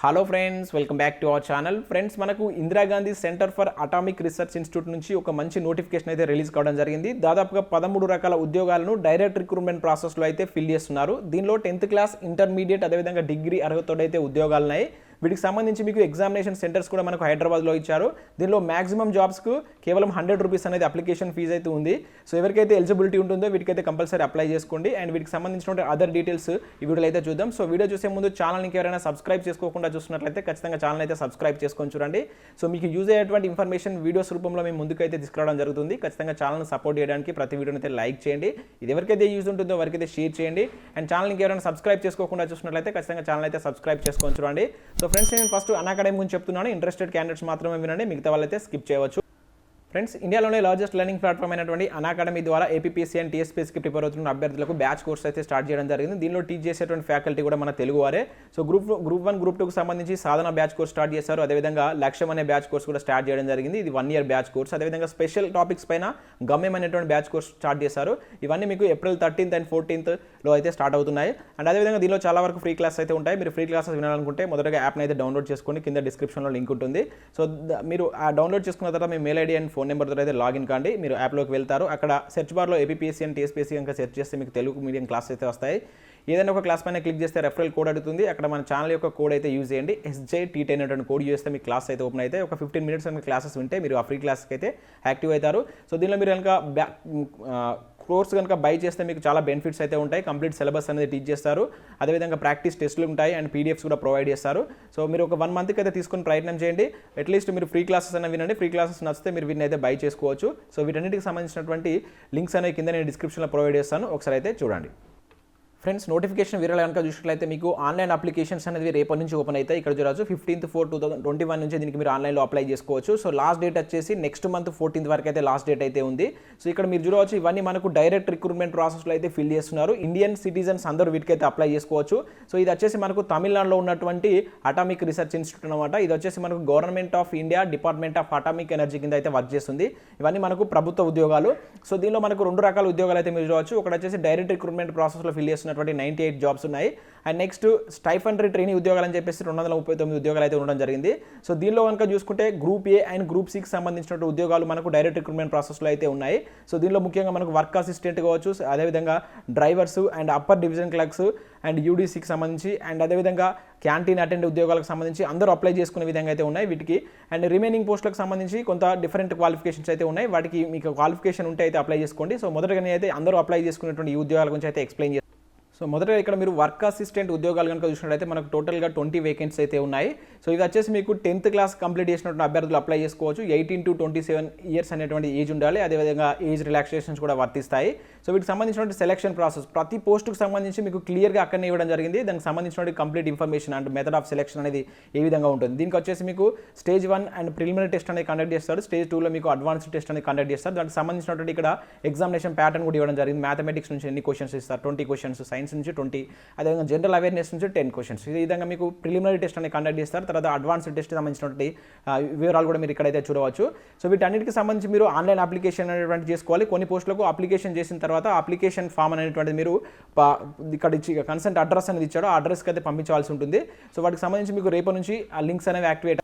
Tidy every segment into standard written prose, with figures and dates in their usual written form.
Hello friends, welcome back to our channel. Friends, మనకు Indira Gandhi centre for atomic research institute నుంచి ఒక మంచి notification అయితే రిలీజ్ కావడం జరిగింది. దాదాపుగా 13 రకాల ఉద్యోగాలను డైరెక్ట్ రిక్రూట్మెంట్ ప్రాసెస్లో అయితే ఫిల్ చేస్తున్నారు. దీనిలో 10th క్లాస్, ఇంటర్మీడియట్, అదేవిధంగా డిగ్రీ అర్హతతో అయితే ఉద్యోగాలు ఉన్నాయి. వీటికి సంబంధించి మీకు ఎగ్జామినేషన్ సెంటర్స్ కూడా మనకు హైదరాబాద్లో ఇచ్చారు. దీనిలో మాక్సిమం జాబ్స్కు కేవలం 100 రూపీస్ అనేది అప్లికేషన్ ఫీజు అయితే ఉంది. సో ఎవరికైతే ఎలిజిబిలిటీ ఉంటుందో వీటికైతే కంపల్సరీ అప్లై చేసుకోండి. అండ్ వీటికి సంబంధించిన అదర్ డీటెయిల్స్ ఈ వీడియోలో అయితే చూద్దాం. సో వీడియో చూసే ముందు ఛానల్కి ఎవరైనా సబ్స్క్రైబ్ చేసుకోకుండా చూస్తున్నట్లయితే ఖచ్చితంగా ఛానల్ అయితే సబ్స్క్రైబ్ చేసుకొని చూడండి. సో మీకు యూజ్ అయ్యేటువంటి ఇన్ఫర్మేషన్ వీడియోస్ రూపంలో మేము ముందుకైతే తీసుకురావడం జరుగుతుంది. ఖచ్చితంగా ఛానల్ని సపోర్ట్ చేయడానికి ప్రతి వీడియోని అయితే లైక్ చేయండి. ఇది ఎవరికైతే యూజ్ ఉంటుందో వారికైతే షేర్ చేయండి. అండ్ ఛానల్కి ఎవరైనా సబ్స్క్రైబ్ చేసుకోకుండా చూసినట్లయితే ఖచ్చితంగా ఛానల్ అయితే సబ్స్క్రైబ్ చేసుకొని చూడండి. సో ఫ్రెండ్స్, నేను ఫస్ట్ Unacademy గురించి చెప్తున్నాను. ఇంట్రెస్టెడ్ క్యాండిడేట్స్ మాత్రమే వినండి, మిగతా వాళ్ళైతే స్కిప్ చేయవచ్చు. ఫ్రెండ్స్, ఇండియాలోనే లార్జెస్ట్ లెర్నింగ్ ప్లాట్ఫామ్ అయినటువంటి Unacademy ద్వారా ఏపీపీఎస్సీ అండ్ టీఎస్పీఎస్సీకి ప్రిపేర్ అవుతున్న అభ్యర్థులకు బ్యాచ్ కోర్స్ అయితే స్టార్ట్ చేయడం జరిగింది. దీనిలో టీచ్ చేసేటువంటి ఫ్యాకల్టీ కూడా మన తెలుగు వారే. సో గ్రూప్ 1, గ్రూప్ 2కు సంబంధించి సాధన బ్యాచ్ కోర్స్ స్టార్ట్ చేశారు. అదేవిధంగా లక్ష్యం అనే బ్యాచ్ కోర్స్ కూడా స్టార్ట్ చేయడం జరిగింది. ఇది 1 year బ్యాచ్ కోర్స్. అదేవిధంగా స్పెషల్ టాపిక్స్ పైన గమ్యం అనేటువంటి బ్యాచ్ కోర్స్ స్టార్ట్ చేశారు. ఇవన్నీ మీకు April 13th and 14th అయితే స్టార్ట్ అవుతున్నాయి. అండ్ అదేవిధంగా దీనిలో చాలా వరకు ఫ్రీ క్లాస్ అయితే ఉంటాయి. మీరు ఫ్రీ క్లాసెస్ వినాలనుకుంటే మొదటగా యాప్ని అయితే డౌన్లోడ్ చేసుకోండి. కింద డిస్క్రిప్షన్లో లింక్ ఉంటుంది. సో మీరు ఆ డౌన్లోడ్ చేసుకున్న తర్వాత మీ మెయిల్ ఐడి అండ్ ఫోన్ నెంబర్తో అయితే లాగిన్ కాండి. మీరు యాప్లోకి వెళ్తారు. అక్కడ సెర్చ్ బార్లో ఏపీపీఎస్సీ అండ్ టీఎస్పీఎస్సీ కనుక సెర్చ్ చేస్తే మీకు తెలుగు మీడియం క్లాస్ అయితే వస్తాయి. ఏదైనా ఒక క్లాస్ పైన క్లిక్ చేస్తే రెఫరల్ కోడ్ అడుగుతుంది. అక్కడ మన ఛానల్ యొక్క కోడ్ అయితే యూజ్ చేయండి. SJT10 అనేటువంటి కోడ్ యూజ్ చేస్తే మీ క్లాస్ అయితే ఓపెన్ అయితే ఒక 15 minutes కనుక క్లాసెస్ వింటే మీరు ఆ ఫ్రీ క్లాస్కి అయితే యాక్టివ్ అవుతారు. సో దీనిలో మీరు కనుక కోర్స్ కనుక బై చేస్తే మీకు చాలా బెనిఫిట్స్ అయితే ఉంటాయి. కంప్లీట్ సిలబస్ అనేది టీచ్ చేస్తారు. అదేవిధంగా ప్రాక్టీస్ టెస్టులు ఉంటాయి అండ్ పీడిఎఫ్స్ కూడా ప్రొవైడ్ చేస్తారు. సో మీరు ఒక 1 monthకి అయితే తీసుకుని ప్రయత్నం చేయండి. అట్లీస్ట్ మీరు ఫ్రీ క్లాసెస్ అనేవి వినండి. ఫ్రీ క్లాసెస్ నచ్చితే మీరు వీటిని అయితే బై చేసుకోవచ్చు. సో వీటన్నిటికి సంబంధించినటువంటి లింక్స్ అనేవి కింద నేను డిస్క్రిప్షన్లో ప్రొవైడ్ చేస్తాను. ఒకసారి అయితే చూడండి. ఫ్రెండ్స్, నోటిఫికేషన్ వివరాలు కనుక చూసినట్లయితే మీకు ఆన్లైన్ అప్లికేషన్స్ అనేది రేపటి నుంచి ఓపెన్ అవుతాయి. ఇక్కడ చూడవచ్చు 15/4/2021 నుంచి దీనికి మీరు ఆన్లైన్లో అప్లై చేసుకోవచ్చు. సో లాస్ట్ డేట్ వచ్చేసి నెక్స్ట్ మంత్ 14th వరకు అయితే లాస్ట్ డేట్ అయితే ఉంది. సో ఇక్కడ మీరు చూడవచ్చు ఇవన్నీ మనకు డైరెక్ట్ రిక్రూట్మెంట్ ప్రాసెస్లో అయితే ఫిల్ చేస్తున్నారు. ఇండియన్ సిటిజన్స్ అందరూ వీటికైతే అప్లై చేసుకోవచ్చు. సో ఇది వచ్చేసి మనకు తమిళనాడులో ఉన్నటువంటి అటామిక్ రీసెర్చ్ ఇన్స్టిట్యూట్ అనమాట. ఇది వచ్చేసి మనకు government of India department of atomic energy కింద అయితే వర్క్ చేస్తుంది. ఇవన్నీ మనకు ప్రభుత్వ ఉద్యోగాలు. సో దీనిలో మనకు 2 రకాల ఉద్యోగాలు అయితే మీరు చూడవచ్చు. ఒకటి వచ్చేసి డైరెక్ట్ రిక్రూట్మెంట్ ప్రాసెస్లో ఫిల్ చేస్తున్న 98 జాబ్స్ ఉన్నాయి. అండ్ నెక్స్ట్ స్టైఫండరీ ట్రైనింగ్ ఉద్యోగాలు అని చెప్పేసి 239 ఉద్యోగాలు అయితే ఉండడం జరిగింది. సో దీనిలో కనుక చూసుకుంటే గ్రూప్ A అండ్ గ్రూప్ Cకి సంబంధించిన ఉద్యోగాలు మనకు డైరెక్ట్ రిక్రూట్మెంట్ ప్రాసెస్లో అయితే ఉన్నాయి. సో దీనిలో ముఖ్యంగా మనకు వర్క్ అసిస్టెంట్ కావచ్చు, అదేవిధంగా drivers and upper division clerks and UDCకి సంబంధించి అండ్ అదేవిధంగా క్యాంటీన్ అటెండ్ ఉద్యోగాలకు సంబంధించి అందరూ అప్లై చేసుకునే విధంగా అయితే ఉన్నాయి వీటికి. అండ్ రిమైనింగ్ పోస్టులకు సంబంధించి కొంత డిఫరెంట్ క్వాలిఫికేషన్స్ అయితే ఉన్నాయి. వాటికి మీకు క్వాలిఫికేషన్ ఉంటే అయితే అప్లై చేసుకోండి. సో మొదటగానే అయితే అందరూ అప్లై చేసుకునేటువంటి ఈ ఉద్యోగాల గురించి అయితే ఎక్స్ప్లెయిన్ చేస్తాను. సో మొదటగా ఇక్కడ మీరు వర్క్ అసిస్టెంట్ ఉద్యోగాలు కనుక చూసినట్లయితే మనకు టోటల్గా 20 వేకెన్సీస్ అయితే ఉన్నాయి. సో ఇది వచ్చేసి మీకు 10th క్లాస్ కంప్లీట్ చేసినటువంటి అభ్యర్థులు అప్లై చేసుకోవచ్చు. 18 to 27 years అనేటువంటి ఏజ్ ఉండాలి. అదేవిధంగా ఏజ్ రిలాక్సేషన్స్ కూడా వర్తిస్తాయి. సో వీటికి సంబంధించినటువంటి సెలక్షన్ ప్రాసెస్ ప్రతి పోస్టుకు సంబంధించి మీకు క్లియర్గా అక్కడనే ఇవ్వడం జరిగింది. దానికి సంబంధించినటువంటి complete information and method of selection అనేది ఏ విధంగా ఉంటుంది. దీనికి వచ్చేసి మీకు స్టేజ్ 1 అండ్ ప్రిలిమినరీ టెస్ట్ అనేది కండక్ట్ చేస్తారు. స్టేజ్ 2లో మీకు అడ్వాన్స్డ్ టెస్ట్ అనేది కండక్ట్ చేస్తారు. దానికి సంబంధించినటువంటి ఇక్కడ ఎగ్జామినేషన్ ప్యాటర్న్ కూడా ఇవ్వడం జరిగింది. మ్యాథమెటిక్స్ నుంచి ఎన్ని క్వశ్చన్స్ ఇస్తారు, 20 క్వశ్చన్స్, సైన్స్ నుంచి 20, అదేవిధంగా జనరల్ అవేర్నెస్ నుంచి 10 క్వశ్చన్స్. ఈ విధంగా మీకు ప్రిలిమినరీ టెస్ట్ అనేది కండక్ట్ చేస్తారు. తర్వాత అడ్వాన్స్డ్ టెస్ట్ సంబంధించినటువంటి వివరాలు కూడా మీరు ఇక్కడైతే చూడవచ్చు. సో వీటన్నిటికి సంబంధించి మీరు ఆన్లైన్ అప్లికేషన్ అనేటువంటి చేసుకోవాలి. కొన్ని పోస్టులకు అప్లికేషన్ చేసిన తర్వాత అప్లికేషన్ ఫామ్ అనేటువంటిది మీరు ఇక్కడ ఇచ్చి కన్సెంట్ అడ్రస్ అనేది ఇచ్చాడో ఆ అడ్రస్కి అయితే పంపించాల్సి ఉంటుంది. సో వాటికి సంబంధించి మీకు రేపటి నుంచి ఆ లింక్స్ అనేవి యాక్టివేట్.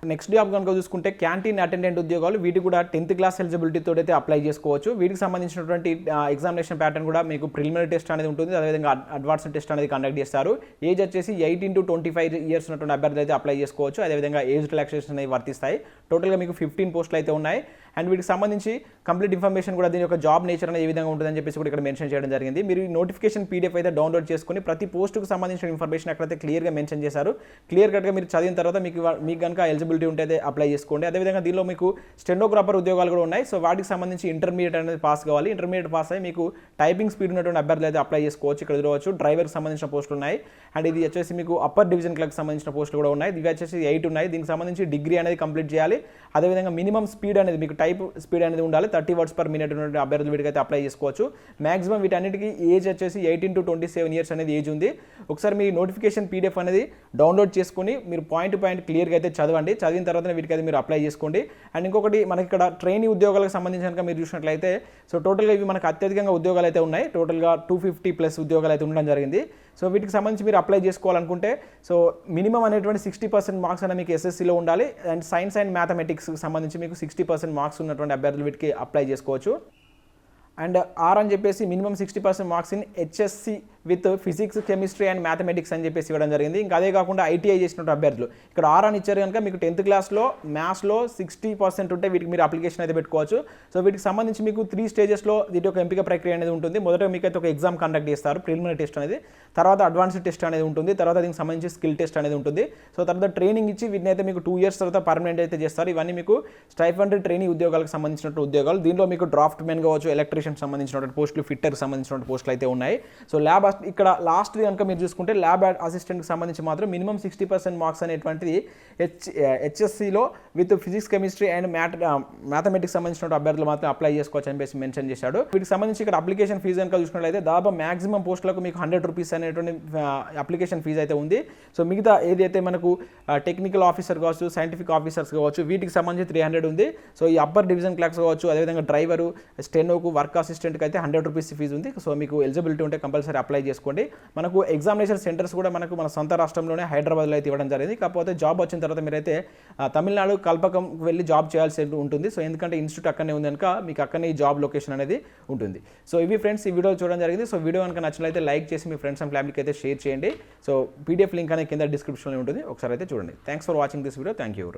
నెక్స్ట్ జాబ్ కనుక చూసుకుంటే క్యాంటీన్ అటెండెంట్ ఉద్యోగాలు. వీటికి కూడా 10th క్లాస్ ఎలిజిబిలిటీతో అయితే అప్లై చేసుకోవచ్చు. వీటికి సంబంధించినటువంటి ఎగ్జామినేషన్ ప్యాటర్న్ కూడా మీకు ప్రిలిమినరీ టెస్ట్ అనేది ఉంటుంది. అదేవిధంగా అడ్వాన్స్డ్ టెస్ట్ అనేది కండక్ట్ చేస్తారు. ఏజ్ వచ్చేసి 18 to 25 years ఉన్నటువంటి అభ్యర్థులు అయితే అప్లై చేసుకోవచ్చు. అదేవిధంగా ఏజ్ రిలాక్సేషన్ అనేవి వర్తిస్తాయి. టోటల్గా మీకు 15 పోస్టులు అయితే ఉన్నాయి. అండ్ వీటికి సంబంధించి కంప్లీట్ ఇన్ఫర్మేషన్ కూడా దీని యొక్క జాబ్ నేచర్ అనేది ఏ విధంగా ఉంటుందని చెప్పేసి కూడా ఇక్కడ మెన్షన్ చేయడం జరిగింది. మీరు ఈ నోటిఫికేషన్ PDF అయితే డౌన్లోడ్ చేసుకుని ప్రతి పోస్టుకు సంబంధించిన ఇన్ఫర్మేషన్ అక్కడైతే క్లియర్గా మెన్షన్ చేశారు. క్లియర్ కట్గా మీరు చదివిన తర్వాత మీకు కనుక ఎలిజిబిలిటీ ఉంటే అయితే అప్లై చేసుకోండి. అదేవిధంగా దీనిలో మీకు స్టెనోగ్రాఫర్ ఉద్యోగాలు కూడా ఉన్నాయి. సో వాటికి సంబంధించి ఇంటర్మీడియట్ అనేది పాస్ కావాలి. ఇంటర్మీడియట్ పాస్ అయ్యి మీకు టైపింగ్ స్పీడ్ ఉన్నటువంటి అభ్యర్థులు అయితే అప్లై చేసుకోవచ్చు. ఇక్కడ చూడవచ్చు డ్రైవర్కి సంబంధించిన పోస్టులు ఉన్నాయి. అండ్ ఇది వచ్చేసి మీకు అప్పర్ డివిజన్ క్లర్క్ సంబంధించిన పోస్టులు కూడా ఉన్నాయి. ఇవి వచ్చేసి 8 ఉన్నాయి. దీనికి సంబంధించి డిగ్రీ అనేది కంప్లీట్ చేయాలి. అదేవిధంగా మినిమం స్పీడ్ అనేది మీకు టైప్ స్పీడ్ అనేది ఉండాలి. 30 words per minute ఉన్నటువంటి అభ్యర్థులు వీటికైతే అప్లై చేసుకోవచ్చు. మాక్సిమం వీటన్నిటికీ ఏజ్ వచ్చేసి 18 to 27 years అనేది ఏజ్ ఉంది. ఒకసారి మీ నోటిఫికేషన్ PDF అనేది డౌన్లోడ్ చేసుకుని మీరు పాయింట్ క్లియర్గా అయితే చదవండి. చదివిన తర్వాత వీటికి అయితే మీరు అప్లై చేసుకోండి. అండ్ ఇంకొకటి మనకి ఇక్కడ ట్రైనీ ఉద్యోగాలకు సంబంధించి కనుక మీరు చూసినట్లయితే సో టోటల్గా ఇవి మనకు అత్యధికంగా ఉద్యోగాలు అయితే ఉన్నాయి. టోటల్గా 250+ ఉద్యోగాలు అయితే ఉండడం జరిగింది. సో వీటికి సంబంధించి మీరు అప్లై చేసుకోవాలనుకుంటే సో మినిమం అనేటువంటి 60% మార్క్స్ అనేది మీకు ఎస్ఎస్సీలో ఉండాలి. అండ్ సైన్స్ అండ్ మ్యాథమెటిక్స్కి సంబంధించి మీకు 60% మార్క్స్ ఉన్నటువంటి అభ్యర్థులు వీటికి అప్లై చేసుకోవచ్చు. అండ్ ఆర్ అని చెప్పేసి minimum 60% marks in HSC with physics, chemistry and mathematics అని చెప్పేసి ఇవ్వడం జరిగింది. ఇంకా అదే కాకుండా ఐటీఐ చేసినటువంటి అభ్యర్థులు ఇక్కడ ఆర్ అని ఇచ్చారు కనుక మీకు 10th క్లాస్లో మ్యాథ్స్లో 60% ఉంటే వీటికి మీరు అప్లికేషన్ అయితే పెట్టుకోవచ్చు. సో వీటికి సంబంధించి మీకు 3 స్టేజెస్లో వీటి యొక్క ఎంపిక ప్రక్రియ అనేది ఉంటుంది. మొదట మీకు అయితే ఒక ఎగ్జామ్ కండక్ట్ చేస్తారు, ప్రిలిమినరీ టెస్ట్ అనేది, తర్వాత అడ్వాన్స్డ్ టెస్ట్ అనేది ఉంటుంది, తర్వాత దీనికి సంబంధించి స్కిల్ టెస్ట్ అనేది ఉంటుంది. సో తర్వాత ట్రైనింగ్ ఇచ్చి వీటిని అయితే మీకు 2 years తర్వాత పర్మనెంట్ అయితే చేస్తారు. ఇవన్నీ మీకు స్టైఫండ్ ట్రైనింగ్ ఉద్యోగాలకు సంబంధించినటువంటి ఉద్యోగాలు. దీనిలో మీకు డ్రాఫ్ట్ మెన్ కావచ్చు, ఎలక్ట్రీషియన్ సంబంధించినటువంటి పోస్టులు, ఫిట్టర్కి సంబంధించినటువంటి పోస్టులు అయితే ఉన్నాయి. సో ల్యాబ్ ఇక్కడ లాస్ట్ కనుక మీరు చూసుకుంటే ల్యాబ్ అసిస్టెంట్కి సంబంధించి మాత్రం మినిమం 60% మార్క్స్ అనేటువంటిది హెచ్ఎస్సిలో with physics, chemistry and mathematics సంబంధించిన అభ్యర్థులు మాత్రం అప్లై చేసుకోవచ్చు అని చెప్పేసి మెన్షన్ చేశాడు. వీటికి సంబంధించి ఇక్కడ అప్లికేషన్ ఫీజు కనుక చూసుకున్నట్లయితే దాదాపు మాక్సిమం పోస్టులకు మీకు 100 రూపీస్ అనేటువంటి అప్లికేషన్ ఫీజు అయితే ఉంది. సో మిగతా ఏదైతే మనకు టెక్నికల్ ఆఫీసర్ కావచ్చు, సైంటిఫిక్ ఆఫీసర్స్ కావచ్చు, వీటికి సంబంధించి 300 ఉంది. సో ఈ అప్పర్ డివిజన్ క్లాక్స్ కావచ్చు, అదేవిధంగా డ్రైవరు, స్టెనోకు, వర్క్ అసిస్టెంట్కి అయితే 100 రూపీస్ ఫీజు ఉంది. సో మీకు ఎలిజిబిలిటీ ఉంటే కంపల్సరీ అప్లై చేసుకోండి. మనకు ఎగ్జామినేషన్ సెంటర్స్ కూడా మన సొంత రాష్ట్రంలోనే హైదరాబాద్లో అయితే ఇవ్వడం జరిగింది. కాకపోతే జాబ్ వచ్చిన తర్వాత మీరైతే తమిళనాడు కల్పకంకి వెళ్ళి జాబ్ చేయాల్సి ఉంటుంది. సో ఎందుకంటే ఇన్స్టిట్యూట్ అక్కడనే ఉంది కనుక మీకు అక్కడనే ఈ జాబ్ లొకేషన్ అనేది ఉంటుంది. సో ఇవి ఫ్రెండ్స్ ఈ వీడియో చూడడం జరిగింది. సో వీడియో కనుక నచ్చినట్లయితే లైక్ చేసి మీ ఫ్రెండ్స్ అండ్ ఫ్యామిలీకి అయితే షేర్ చేయండి. సో పీడిఎఫ్ లింక్ అనేది కింద డిస్క్రిప్షన్లో ఉంటుంది, ఒకసారి అయితే చూడండి. Thanks for watching this video. Thank you.